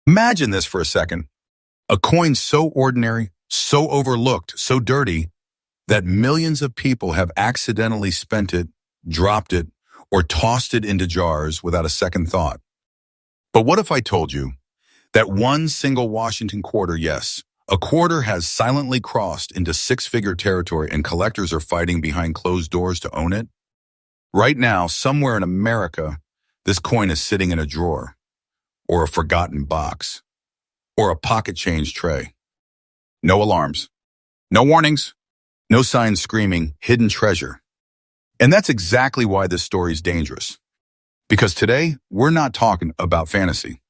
Imagine this for a second. A coin so ordinary, so overlooked, so dirty, that millions of people have accidentally spent it, dropped it, or tossed it into jars without a second thought. But what if I told you that one single Washington quarter, yes, a quarter, has silently crossed into six-figure territory and collectors are fighting behind closed doors to own it? Right now, somewhere in America, this coin is sitting in a drawer, or a forgotten box, or a pocket change tray. No alarms, no warnings, no signs screaming hidden treasure. And that's exactly why this story is dangerous. Because today, we're not talking about fantasy.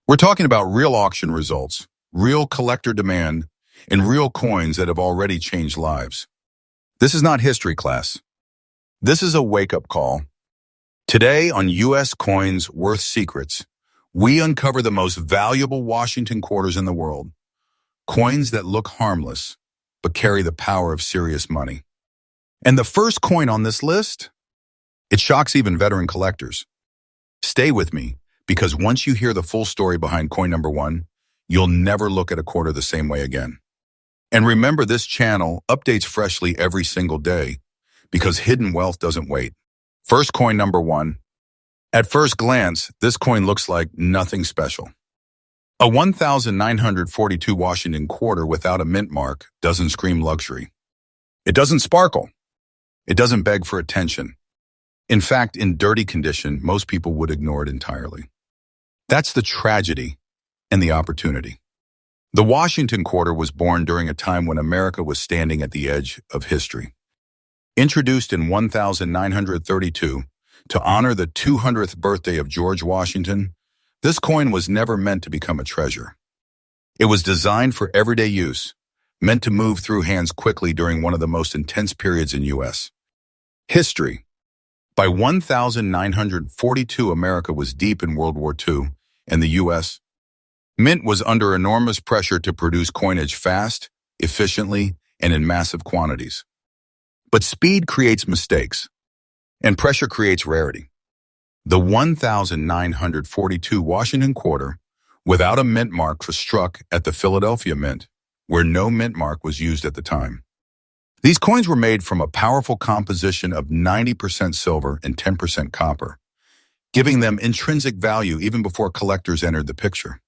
We're talking about real auction results, real collector demand, and real coins that have already changed lives. This is not history class. This is a wake-up call. Today on U.S. Coins Worth Secrets, we uncover the most valuable Washington quarters in the world. Coins that look harmless, but carry the power of serious money. And the first coin on this list? It shocks even veteran collectors. Stay with me, because once you hear the full story behind coin number one, you'll never look at a quarter the same way again. And remember, this channel updates freshly every single day, because hidden wealth doesn't wait. First coin number one. At first glance, this coin looks like nothing special. A 1942 Washington quarter without a mint mark doesn't scream luxury. It doesn't sparkle. It doesn't beg for attention. In fact, in dirty condition, most people would ignore it entirely. That's the tragedy and the opportunity. The Washington quarter was born during a time when America was standing at the edge of history. Introduced in 1932 to honor the 200th birthday of George Washington, this coin was never meant to become a treasure. It was designed for everyday use, meant to move through hands quickly during one of the most intense periods in U.S. history. By 1942, America was deep in World War II, and the U.S. Mint was under enormous pressure to produce coinage fast, efficiently, and in massive quantities. But speed creates mistakes, and pressure creates rarity. The 1942 Washington quarter, without a mint mark, was struck at the Philadelphia Mint, where no mint mark was used at the time. These coins were made from a powerful composition of 90% silver and 10% copper, giving them intrinsic value even before collectors entered the picture.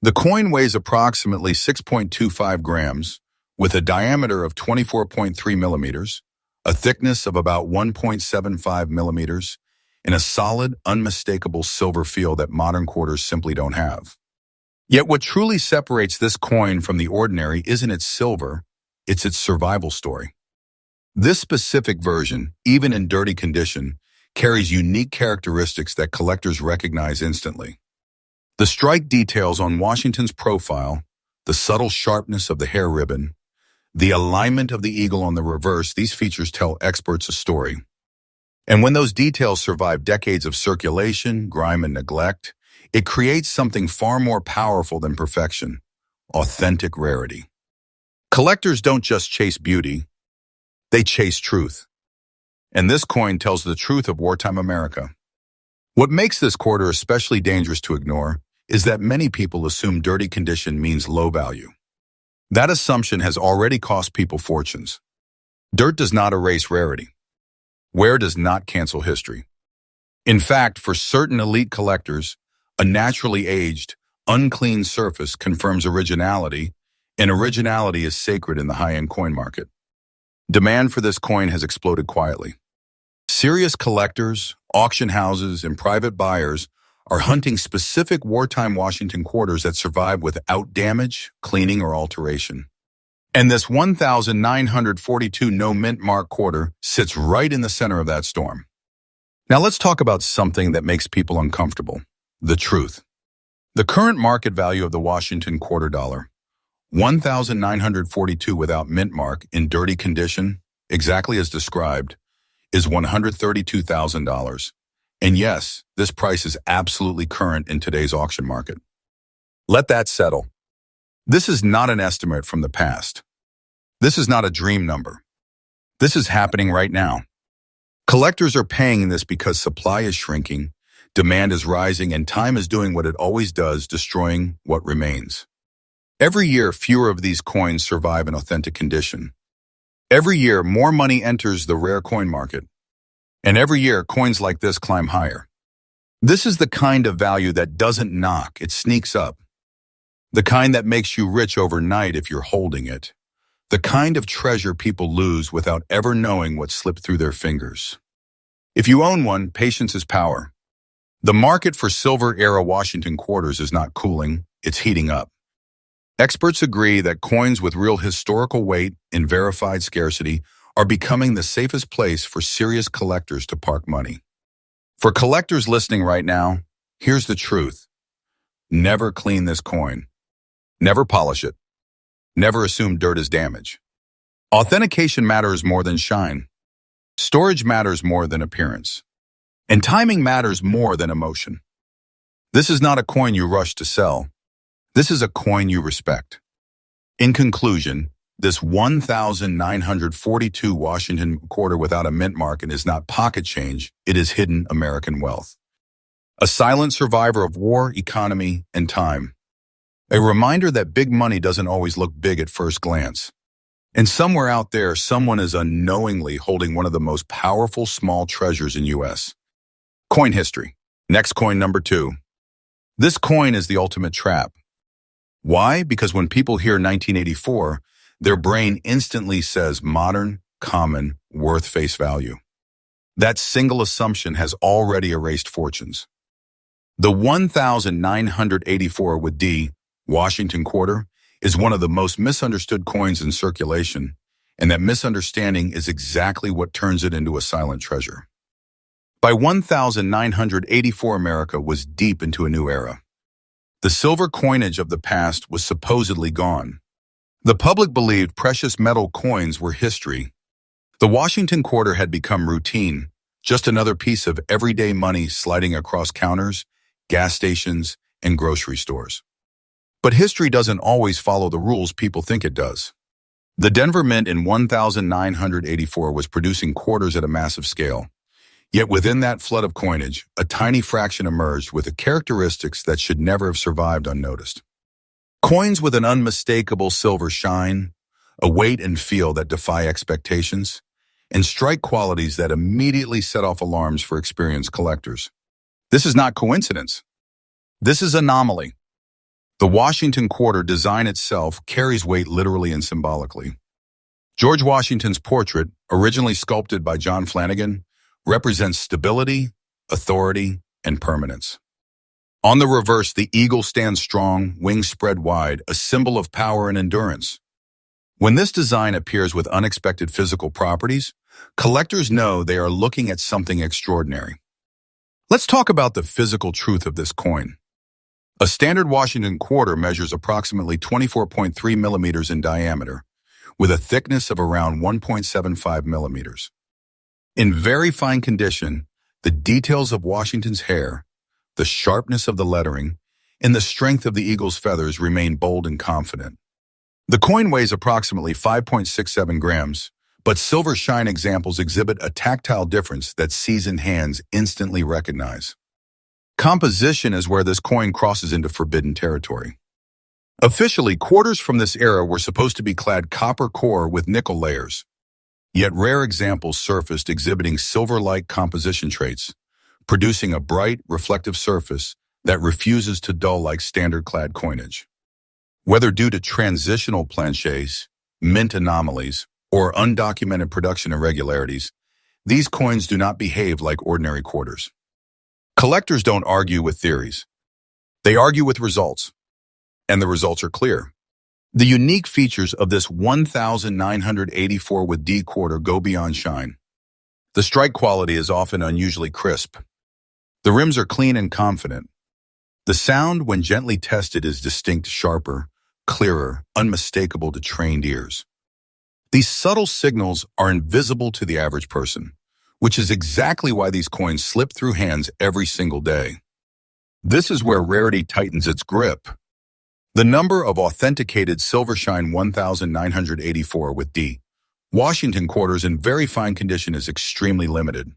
The coin weighs approximately 6.25 grams, with a diameter of 24.3 millimeters, a thickness of about 1.75 millimeters, and a solid, unmistakable silver feel that modern quarters simply don't have. Yet what truly separates this coin from the ordinary isn't its silver, it's its survival story. This specific version, even in dirty condition, carries unique characteristics that collectors recognize instantly. The strike details on Washington's profile, the subtle sharpness of the hair ribbon, the alignment of the eagle on the reverse, these features tell experts a story. And when those details survive decades of circulation, grime, and neglect, it creates something far more powerful than perfection: authentic rarity. Collectors don't just chase beauty, they chase truth. And this coin tells the truth of wartime America. What makes this quarter especially dangerous to ignore is that many people assume dirty condition means low value. That assumption has already cost people fortunes. Dirt does not erase rarity. Wear does not cancel history. In fact, for certain elite collectors, a naturally aged, unclean surface confirms originality, and originality is sacred in the high-end coin market. Demand for this coin has exploded quietly. Serious collectors, auction houses, and private buyers are hunting specific wartime Washington quarters that survive without damage, cleaning, or alteration. And this 1942 no mint mark quarter sits right in the center of that storm. Now let's talk about something that makes people uncomfortable: the truth. The current market value of the Washington quarter dollar, 1942 without mint mark, in dirty condition, exactly as described, is $132,000. And yes, this price is absolutely current in today's auction market. Let that settle. This is not an estimate from the past. This is not a dream number. This is happening right now. Collectors are paying this because supply is shrinking, Demand is rising, and time is doing what it always does, destroying what remains. Every year, fewer of these coins survive in authentic condition. Every year, more money enters the rare coin market. And every year, coins like this climb higher. This is the kind of value that doesn't knock, it sneaks up. The kind that makes you rich overnight if you're holding it. The kind of treasure people lose without ever knowing what slipped through their fingers. If you own one, patience is power. The market for silver-era Washington quarters is not cooling, it's heating up. Experts agree that coins with real historical weight and verified scarcity are becoming the safest place for serious collectors to park money. For collectors listening right now, here's the truth. Never clean this coin. Never polish it. Never assume dirt is damage. Authentication matters more than shine. Storage matters more than appearance. And timing matters more than emotion. This is not a coin you rush to sell. This is a coin you respect. In conclusion, this 1,942 Washington quarter without a mint market is not pocket change, it is hidden American wealth. A silent survivor of war, economy, and time. A reminder that big money doesn't always look big at first glance. And somewhere out there, someone is unknowingly holding one of the most powerful small treasures in U.S. Coin history. Next coin number 2. This coin is the ultimate trap. Why? Because when people hear 1984, their brain instantly says modern, common, worth face value. That single assumption has already erased fortunes. The 1,984 with D, Washington quarter, is one of the most misunderstood coins in circulation, and that misunderstanding is exactly what turns it into a silent treasure. By 1,984, America was deep into a new era. The silver coinage of the past was supposedly gone. The public believed precious metal coins were history. The Washington quarter had become routine, just another piece of everyday money sliding across counters, gas stations, and grocery stores. But history doesn't always follow the rules people think it does. The Denver Mint in 1,984 was producing quarters at a massive scale. Yet within that flood of coinage, a tiny fraction emerged with the characteristics that should never have survived unnoticed. Coins with an unmistakable silver shine, a weight and feel that defy expectations, and strike qualities that immediately set off alarms for experienced collectors. This is not coincidence. This is anomaly. The Washington quarter design itself carries weight literally and symbolically. George Washington's portrait, originally sculpted by John Flanagan, represents stability, authority, and permanence. On the reverse, the eagle stands strong, wings spread wide, a symbol of power and endurance. When this design appears with unexpected physical properties, collectors know they are looking at something extraordinary. Let's talk about the physical truth of this coin. A standard Washington quarter measures approximately 24.3 millimeters in diameter, with a thickness of around 1.75 millimeters. In very fine condition, the details of Washington's hair, the sharpness of the lettering, and the strength of the eagle's feathers remain bold and confident. The coin weighs approximately 5.67 grams, but silver shine examples exhibit a tactile difference that seasoned hands instantly recognize. Composition is where this coin crosses into forbidden territory. Officially, quarters from this era were supposed to be clad copper core with nickel layers. Yet rare examples surfaced exhibiting silver-like composition traits, producing a bright, reflective surface that refuses to dull like standard-clad coinage. Whether due to transitional planchets, mint anomalies, or undocumented production irregularities, these coins do not behave like ordinary quarters. Collectors don't argue with theories. They argue with results, and the results are clear. The unique features of this 1,984 with D quarter go beyond shine. The strike quality is often unusually crisp. The rims are clean and confident. The sound, when gently tested, is distinct, sharper, clearer, unmistakable to trained ears. These subtle signals are invisible to the average person, which is exactly why these coins slip through hands every single day. This is where rarity tightens its grip. The number of authenticated silver shine 1,984 with D Washington quarters in very fine condition is extremely limited.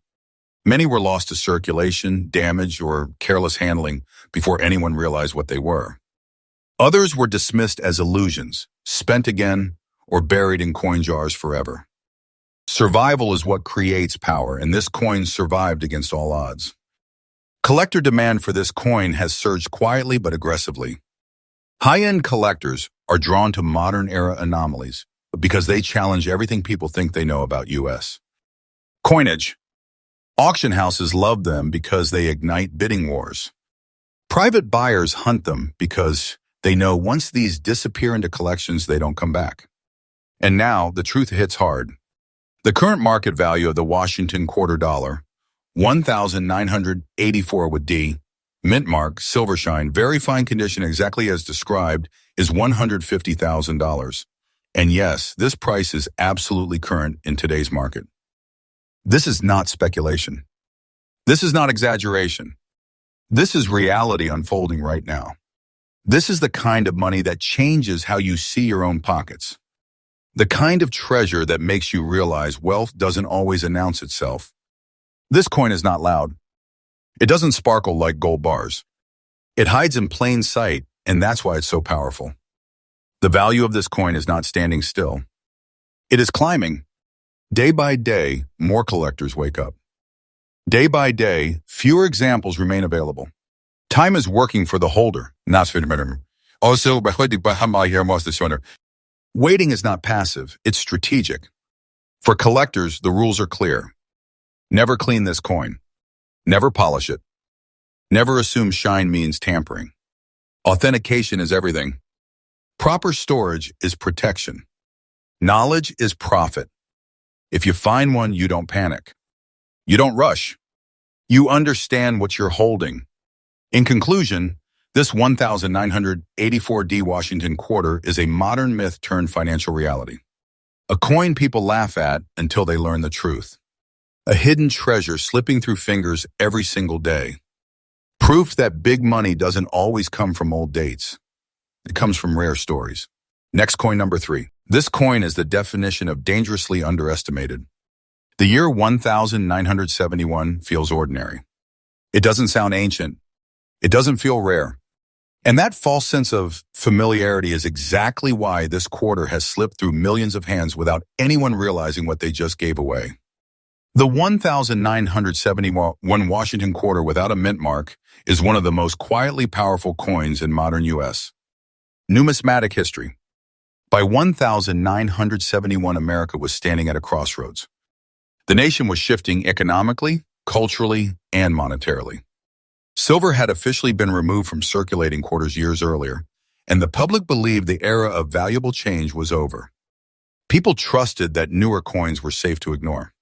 Many were lost to circulation, damage, or careless handling before anyone realized what they were. Others were dismissed as illusions, spent again, or buried in coin jars forever. Survival is what creates power, and this coin survived against all odds. Collector demand for this coin has surged quietly but aggressively. High-end collectors are drawn to modern-era anomalies because they challenge everything people think they know about U.S. coinage. Auction houses love them because they ignite bidding wars. Private buyers hunt them because they know once these disappear into collections, they don't come back. And now, the truth hits hard. The current market value of the Washington quarter dollar, 1,984 with D, mint mark, silver shine, very fine condition exactly as described, is $150,000. And yes, this price is absolutely current in today's market. This is not speculation. This is not exaggeration. This is reality unfolding right now. This is the kind of money that changes how you see your own pockets. The kind of treasure that makes you realize wealth doesn't always announce itself. This coin is not loud. It doesn't sparkle like gold bars. It hides in plain sight, and that's why it's so powerful. The value of this coin is not standing still. It is climbing. Day by day, more collectors wake up. Day by day, fewer examples remain available. Time is working for the holder. Waiting is not passive, it's strategic. For collectors, the rules are clear. Never clean this coin. Never polish it. Never assume shine means tampering. Authentication is everything. Proper storage is protection. Knowledge is profit. If you find one, you don't panic. You don't rush. You understand what you're holding. In conclusion, this 1,984D Washington quarter is a modern myth turned financial reality. A coin people laugh at until they learn the truth. A hidden treasure slipping through fingers every single day. Proof that big money doesn't always come from old dates. It comes from rare stories. Next coin number 3. This coin is the definition of dangerously underestimated. The year 1971 feels ordinary. It doesn't sound ancient. It doesn't feel rare. And that false sense of familiarity is exactly why this quarter has slipped through millions of hands without anyone realizing what they just gave away. The 1971 Washington quarter without a mint mark is one of the most quietly powerful coins in modern U.S. numismatic history. By 1971, America was standing at a crossroads. The nation was shifting economically, culturally, and monetarily. Silver had officially been removed from circulating quarters years earlier, and the public believed the era of valuable change was over. People trusted that newer coins were safe to ignore.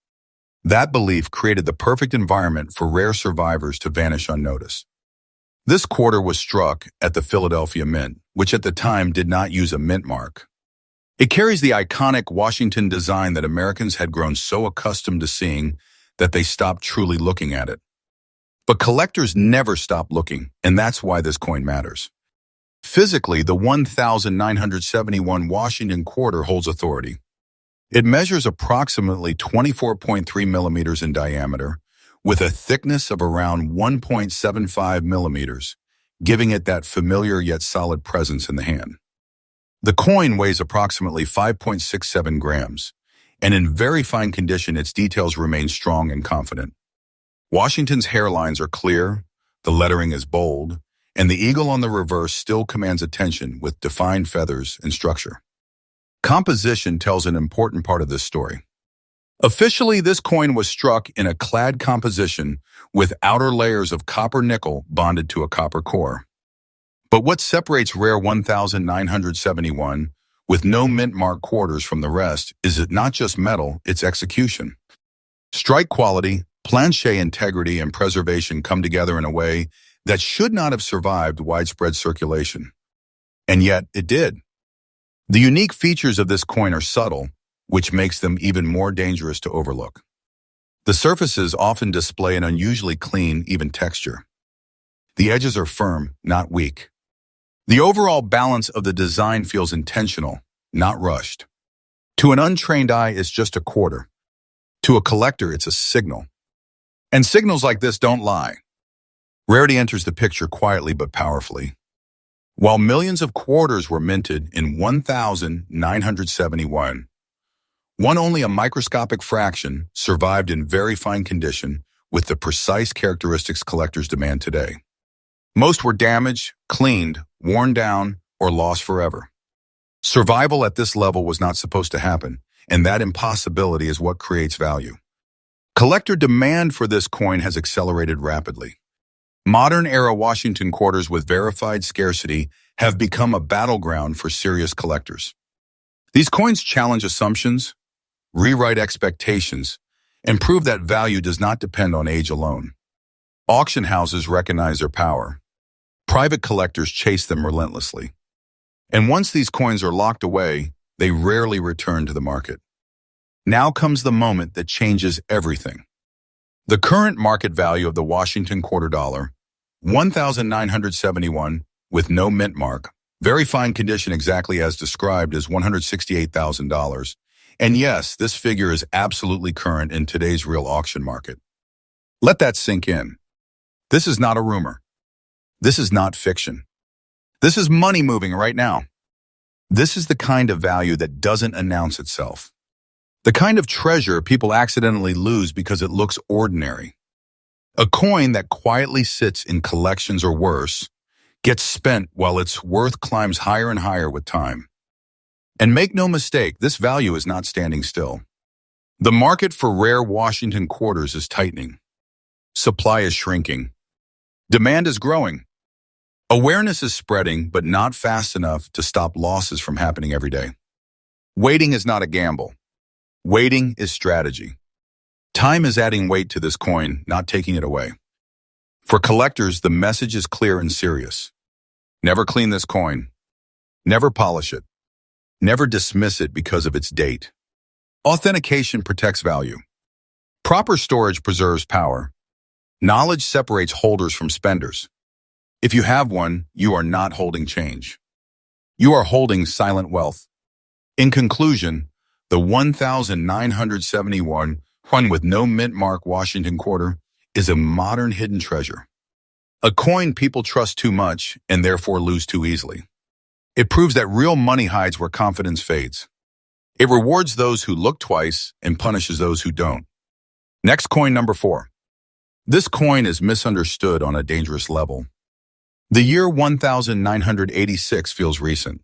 That belief created the perfect environment for rare survivors to vanish unnoticed. This quarter was struck at the Philadelphia Mint, which at the time did not use a mint mark. It carries the iconic Washington design that Americans had grown so accustomed to seeing that they stopped truly looking at it. But collectors never stop looking, and that's why this coin matters. Physically, the 1971 Washington quarter holds authority. It measures approximately 24.3 millimeters in diameter, with a thickness of around 1.75 millimeters, giving it that familiar yet solid presence in the hand. The coin weighs approximately 5.67 grams, and in very fine condition, its details remain strong and confident. Washington's hairlines are clear, the lettering is bold, and the eagle on the reverse still commands attention with defined feathers and structure. Composition tells an important part of this story. Officially, this coin was struck in a clad composition with outer layers of copper nickel bonded to a copper core. But what separates rare 1971 with no mint mark quarters from the rest is it not just metal, it's execution. Strike quality, planche integrity, and preservation come together in a way that should not have survived widespread circulation. And yet, it did. The unique features of this coin are subtle, which makes them even more dangerous to overlook. The surfaces often display an unusually clean, even texture. The edges are firm, not weak. The overall balance of the design feels intentional, not rushed. To an untrained eye, it's just a quarter. To a collector, it's a signal. And signals like this don't lie. Rarity enters the picture quietly but powerfully. While millions of quarters were minted in 1971, only a microscopic fraction survived in very fine condition with the precise characteristics collectors demand today. Most were damaged, cleaned, worn down, or lost forever. Survival at this level was not supposed to happen, and that impossibility is what creates value. Collector demand for this coin has accelerated rapidly. Modern-era Washington quarters with verified scarcity have become a battleground for serious collectors. These coins challenge assumptions, rewrite expectations, and prove that value does not depend on age alone. Auction houses recognize their power. Private collectors chase them relentlessly. And once these coins are locked away, they rarely return to the market. Now comes the moment that changes everything. The current market value of the Washington quarter dollar, $1,971 with no mint mark, very fine condition exactly as described, is $168,000. And yes, this figure is absolutely current in today's real auction market. Let that sink in. This is not a rumor. This is not fiction. This is money moving right now. This is the kind of value that doesn't announce itself. The kind of treasure people accidentally lose because it looks ordinary. A coin that quietly sits in collections or worse, gets spent while its worth climbs higher and higher with time. And make no mistake, this value is not standing still. The market for rare Washington quarters is tightening. Supply is shrinking. Demand is growing. Awareness is spreading, but not fast enough to stop losses from happening every day. Waiting is not a gamble. Waiting is strategy. Time is adding weight to this coin, not taking it away. For collectors, the message is clear and serious. Never clean this coin. Never polish it. Never dismiss it because of its date. Authentication protects value. Proper storage preserves power. Knowledge separates holders from spenders. If you have one, you are not holding change. You are holding silent wealth. In conclusion, the 1971 one with no mint mark Washington quarter is a modern hidden treasure. A coin people trust too much and therefore lose too easily. It proves that real money hides where confidence fades. It rewards those who look twice and punishes those who don't. Next coin number 4. This coin is misunderstood on a dangerous level. The year 1986 feels recent.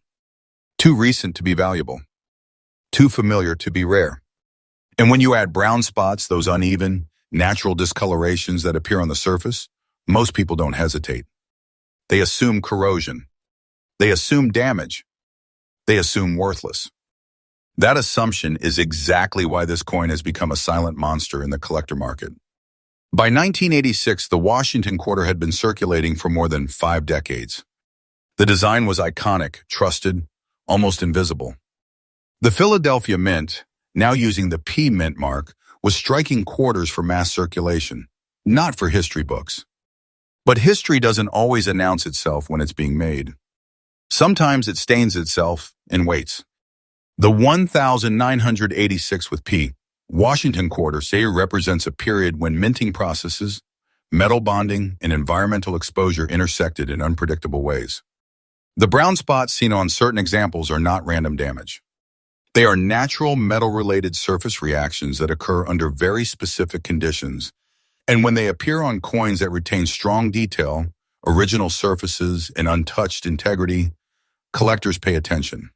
Too recent to be valuable. Too familiar to be rare. And when you add brown spots, those uneven, natural discolorations that appear on the surface, most people don't hesitate. They assume corrosion. They assume damage. They assume worthless. That assumption is exactly why this coin has become a silent monster in the collector market. By 1986, the Washington quarter had been circulating for more than 5 decades. The design was iconic, trusted, almost invisible. The Philadelphia Mint, now using the P Mint mark, was striking quarters for mass circulation, not for history books. But history doesn't always announce itself when it's being made. Sometimes it stains itself and waits. The 1986 with P, Washington quarter, say, represents a period when minting processes, metal bonding, and environmental exposure intersected in unpredictable ways. The brown spots seen on certain examples are not random damage. They are natural metal-related surface reactions that occur under very specific conditions, and when they appear on coins that retain strong detail, original surfaces, and untouched integrity, collectors pay attention.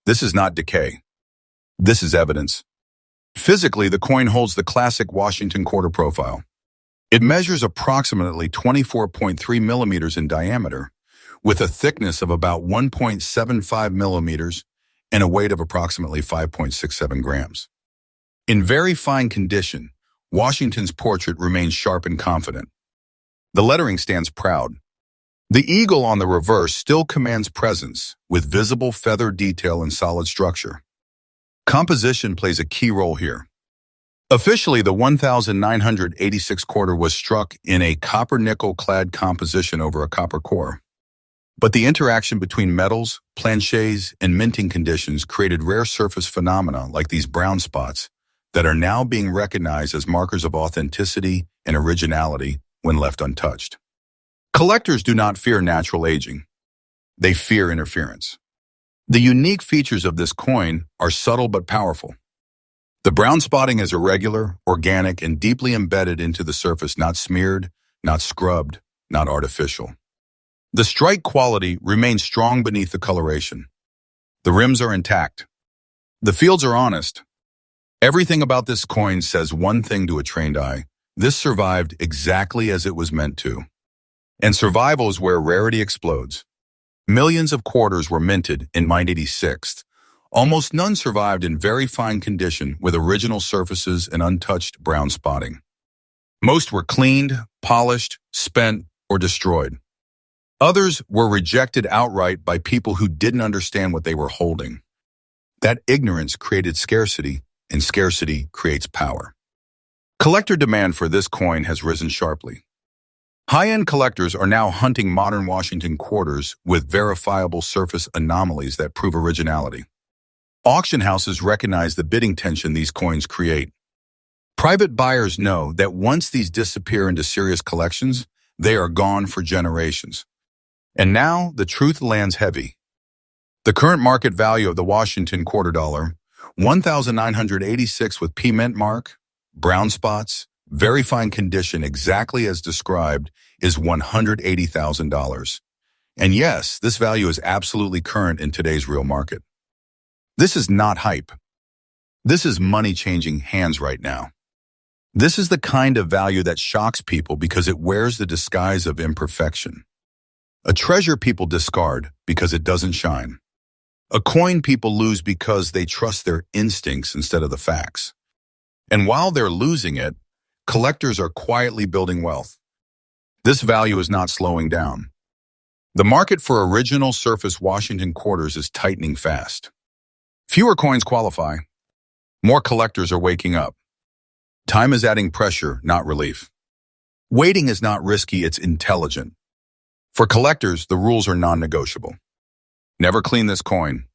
This is not decay. This is evidence. Physically, the coin holds the classic Washington quarter profile. It measures approximately 24.3 millimeters in diameter, with a thickness of about 1.75 millimeters and a weight of approximately 5.67 grams. In very fine condition, Washington's portrait remains sharp and confident. The lettering stands proud. The eagle on the reverse still commands presence, with visible feather detail and solid structure. Composition plays a key role here. Officially, the 1986 quarter was struck in a copper-nickel-clad composition over a copper core. But the interaction between metals, planchets, and minting conditions created rare surface phenomena like these brown spots, that are now being recognized as markers of authenticity and originality when left untouched. Collectors do not fear natural aging. They fear interference. The unique features of this coin are subtle but powerful. The brown spotting is irregular, organic, and deeply embedded into the surface, not smeared, not scrubbed, not artificial. The strike quality remains strong beneath the coloration. The rims are intact. The fields are honest. Everything about this coin says one thing to a trained eye. This survived exactly as it was meant to. And survival is where rarity explodes. Millions of quarters were minted in 1986. Almost none survived in very fine condition with original surfaces and untouched brown spotting. Most were cleaned, polished, spent, or destroyed. Others were rejected outright by people who didn't understand what they were holding. That ignorance created scarcity, and scarcity creates power. Collector demand for this coin has risen sharply. High-end collectors are now hunting modern Washington quarters with verifiable surface anomalies that prove originality. Auction houses recognize the bidding tension these coins create. Private buyers know that once these disappear into serious collections, they are gone for generations. And now the truth lands heavy. The current market value of the Washington quarter dollar, $1,986 with P mint mark, brown spots, very fine condition exactly as described, is $180,000. And yes, this value is absolutely current in today's real market. This is not hype. This is money changing hands right now. This is the kind of value that shocks people because it wears the disguise of imperfection. A treasure people discard because it doesn't shine. A coin people lose because they trust their instincts instead of the facts. And while they're losing it, collectors are quietly building wealth. This value is not slowing down. The market for original surface Washington quarters is tightening fast. Fewer coins qualify. More collectors are waking up. Time is adding pressure, not relief. Waiting is not risky, it's intelligent. For collectors, the rules are non-negotiable. Never clean this coin.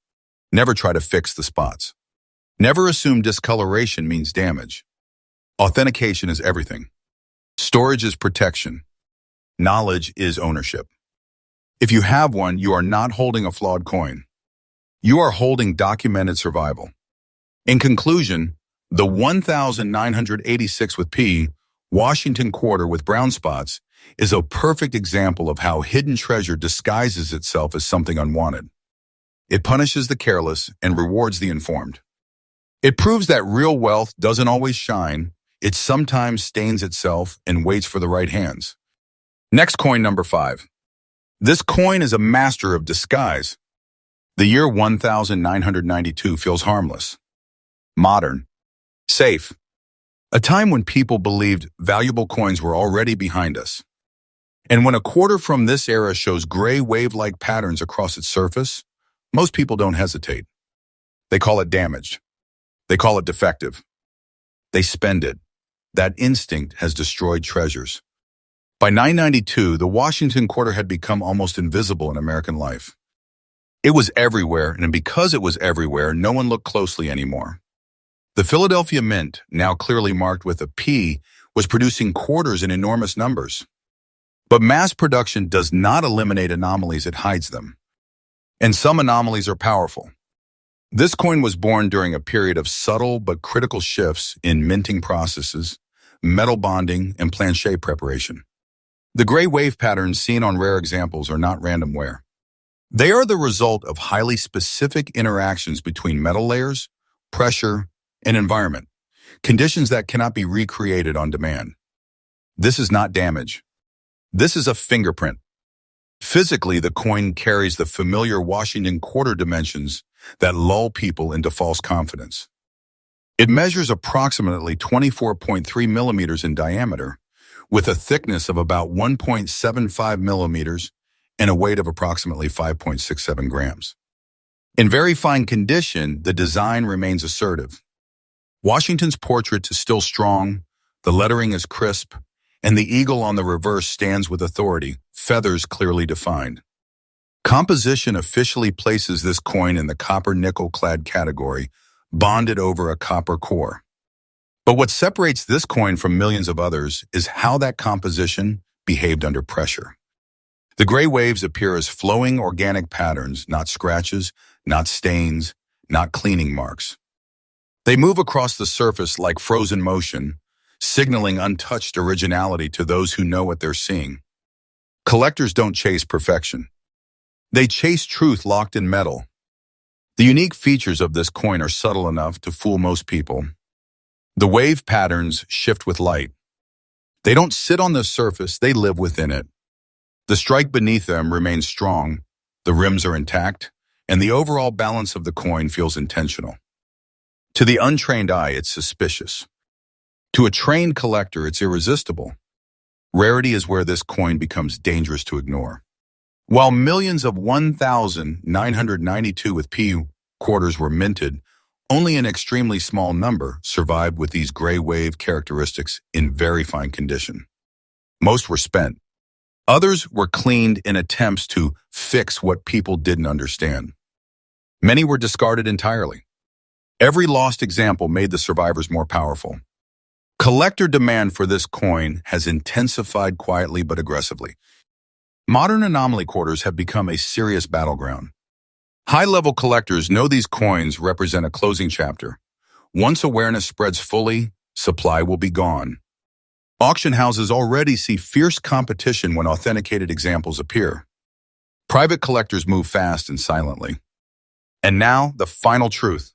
Never try to fix the spots. Never assume discoloration means damage. Authentication is everything. Storage is protection. Knowledge is ownership. If you have one, you are not holding a flawed coin. You are holding documented survival. In conclusion, the 1,986 with P, Washington quarter with brown spots, is a perfect example of how hidden treasure disguises itself as something unwanted. It punishes the careless and rewards the informed. It proves that real wealth doesn't always shine. It sometimes stains itself and waits for the right hands. Next coin, number 5. This coin is a master of disguise. The year 1992 feels harmless, modern, safe. A time when people believed valuable coins were already behind us. And when a quarter from this era shows gray wave-like patterns across its surface, most people don't hesitate. They call it damaged. They call it defective. They spend it. That instinct has destroyed treasures. By 992, the Washington quarter had become almost invisible in American life. It was everywhere, and because it was everywhere, no one looked closely anymore. The Philadelphia Mint, now clearly marked with a P, was producing quarters in enormous numbers. But mass production does not eliminate anomalies, it hides them. And some anomalies are powerful. This coin was born during a period of subtle but critical shifts in minting processes, metal bonding, and planche preparation. The gray wave patterns seen on rare examples are not random wear. They are the result of highly specific interactions between metal layers, pressure, and environment, conditions that cannot be recreated on demand. This is not damage. This is a fingerprint. Physically, the coin carries the familiar Washington quarter dimensions that lull people into false confidence. It measures approximately 24.3 millimeters in diameter, with a thickness of about 1.75 millimeters and a weight of approximately 5.67 grams. In very fine condition, the design remains assertive. Washington's portrait is still strong, the lettering is crisp, and the eagle on the reverse stands with authority, feathers clearly defined. Composition officially places this coin in the copper-nickel-clad category, bonded over a copper core. But what separates this coin from millions of others is how that composition behaved under pressure. The gray waves appear as flowing organic patterns, not scratches, not stains, not cleaning marks. They move across the surface like frozen motion, signaling untouched originality to those who know what they're seeing. Collectors don't chase perfection. They chase truth locked in metal. The unique features of this coin are subtle enough to fool most people. The wave patterns shift with light. They don't sit on the surface, they live within it. The strike beneath them remains strong, the rims are intact, and the overall balance of the coin feels intentional. To the untrained eye, it's suspicious. To a trained collector, it's irresistible. Rarity is where this coin becomes dangerous to ignore. While millions of 1,992 with P quarters were minted, only an extremely small number survived with these gray wave characteristics in very fine condition. Most were spent. Others were cleaned in attempts to fix what people didn't understand. Many were discarded entirely. Every lost example made the survivors more powerful. Collector demand for this coin has intensified quietly but aggressively. Modern anomaly quarters have become a serious battleground. High-level collectors know these coins represent a closing chapter. Once awareness spreads fully, supply will be gone. Auction houses already see fierce competition when authenticated examples appear. Private collectors move fast and silently. And now, the final truth.